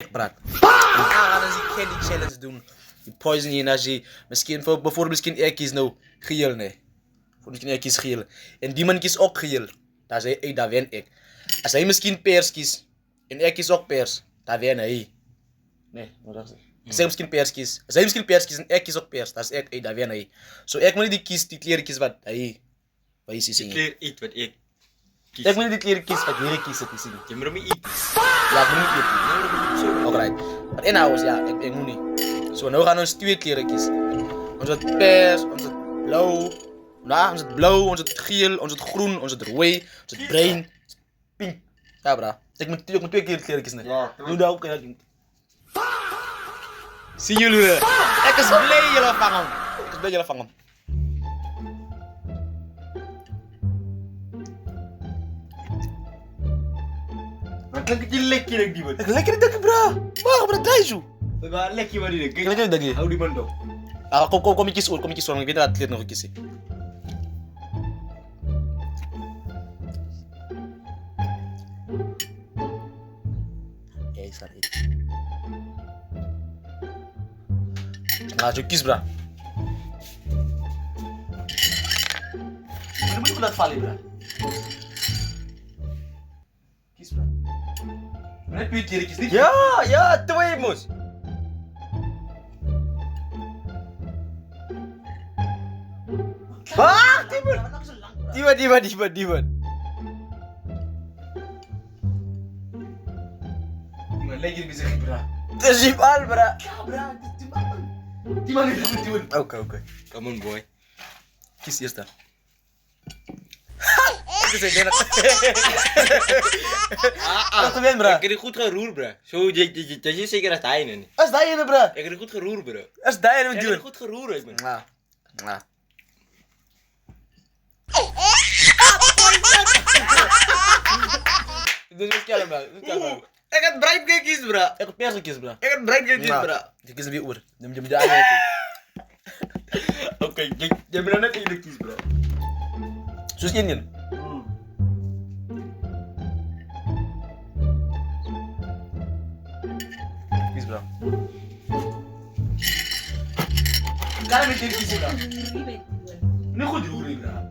praat. Gaan als die candy challenge doen. Die poison energy. Misschien bijvoorbeeld misschien ik kies nou geel nee. Voor misschien ik kies geel. En die man kiest ook geel. Dan zei ik, dan win ik. Als hij misschien pers kiest. En ik kies ook pers. Dan win hij. Nee, wat dacht ik? Als hij misschien pers kiest. Als hij misschien pers kiest en ik kies ook pers. Dan is ik, dan win hij. Zo ik moet niet die kies, die kleren kies wat hij. Wat is hij? Die kleur iets wat ik kies. Ik moet niet die kleren kies wat jullie kiezen. Je moet hem niet eten. Ja, ik moet niet eten. Alright. Maar inhoud, ja, ik moet niet. Zo, nu gaan we ons twee kleren kiezen. Ons het pers, ons het blauw. Nou, ons het blauw, ons het geel, ons het groen, ons het rooi, ons het bruin, pink. Ja, bra. Ik moet twee kleren kiezen. Ja. Doe dat ook. Zie jullie weer. Ik is blij jullie vangen. Ik is blij jullie vangen. Maar klinkt het je lekker die man. Ik lekker denk bra. Wauw, bra, draai zo. Maar lekker maar die. Ik weet niet dat je. Hou die man toch. Ah, kom je kies hoor, kom je kies hoor. Ik weet dat het nog een kiezen. Sorry. Nah, kies bra. Ini moet laat vallen bra. Kies bra. Mana pilih kiri kies ni? Ja, twee moes. Ah, die man. Lagi bisa bra. Terjib al bra. Ja bra, die man is aan doen. Oké. Come on boy. Kies eerst dan. Ik zeg dat. Wat ben bra? Ik heb het goed geroerd bra. Zo, je is zeker dat hij niet. As daai ene bra. Ik heb het goed geroerd bra. As daai ene Ik heb doen. het goed geroerd man. Nah. Dus wat kan bra? Ik heb bruin gekiezen bra. Ik heb pers kies bra. Ik heb bruin gekiezen bra. Die kies weer oor. Dan moet je daar uit. Oké, je bent net in de kies bra. Soos een. Kies bra. Kan met hier kies bra. Nu goed roer bra.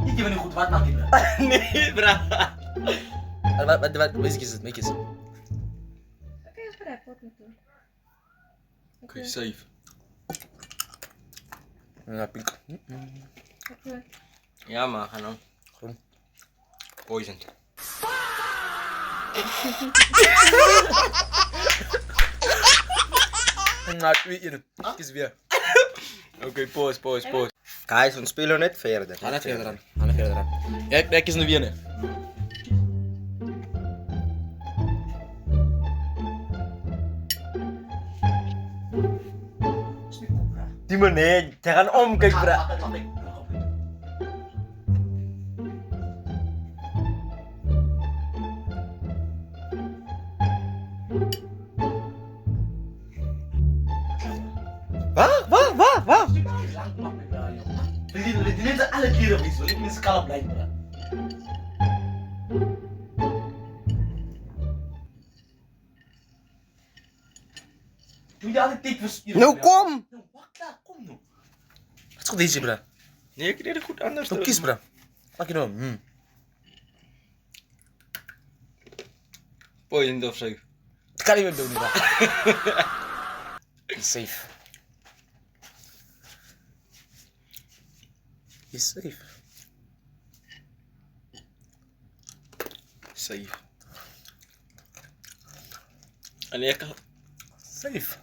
Ik weet niet goed wat maak je bra. Nee bra. Wat is het? Make it. Oké, esperar, pode então. Oké, safe. Ja, pink. Ok. Ja maar, ga dan. Groen. Poison. Nou, twee in. Kies weer. Oké, pause. Guys, we spelen net verder. Ga net verder aan. Ja, kies nu weer. Nee. Die meneer, jangan om kijk bra. Wah. Die neemt alle kleren mis, wil ik mijn scalp blijven bra. Doe je altijd dik versturen? Nou kom! Wacht daar, kom nou. Wat is goed deze bra? Nee, ik deed het goed anders. Nou kies bra. Pak je nou. Poison of zo. Dat kan niet meer doen bra. Is safe. Is safe. Safe. En ik kan... Safe.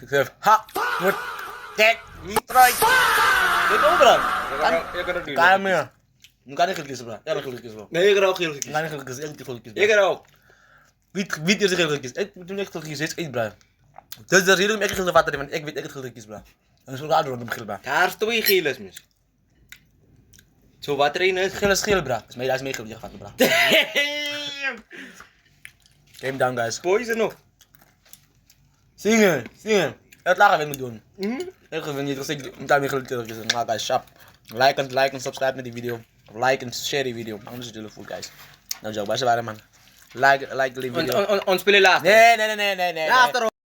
Ik zeg, ha, wordt, kijk, strike. Dit ook bra. Ik kan het niet. Kan meer. Nu kan ik het kiezen bra. Ja, dat ik kiezen bra. Nee, ik heb ook heel Nu gekiezen. kan ik het kiezen, ik kan het kiezen. Ik heb ook. Wie is het kiezen? Ik moet echt kiezen, is één bra. Dus dat is hier ook echt kiezen wat want ik weet echt het kiezen bra. En zo gaat het om bra. Daar is twee geles mis. Zo wat erin is. Geel is geel bra. Dat is meegeel die gaat bra. Damn! Same down guys. Poison nog. Zingen. Het lachen wil ik doen. Mhm. Ik vind niet dat ik moet daarmee gelukkig is. Maar guys, shop. Like en subscribe met die video. Like en share die video. Anders jullie voel guys. Nou zo, waar ze waren man. Like die video. On spelen laatst. Nee. Laatste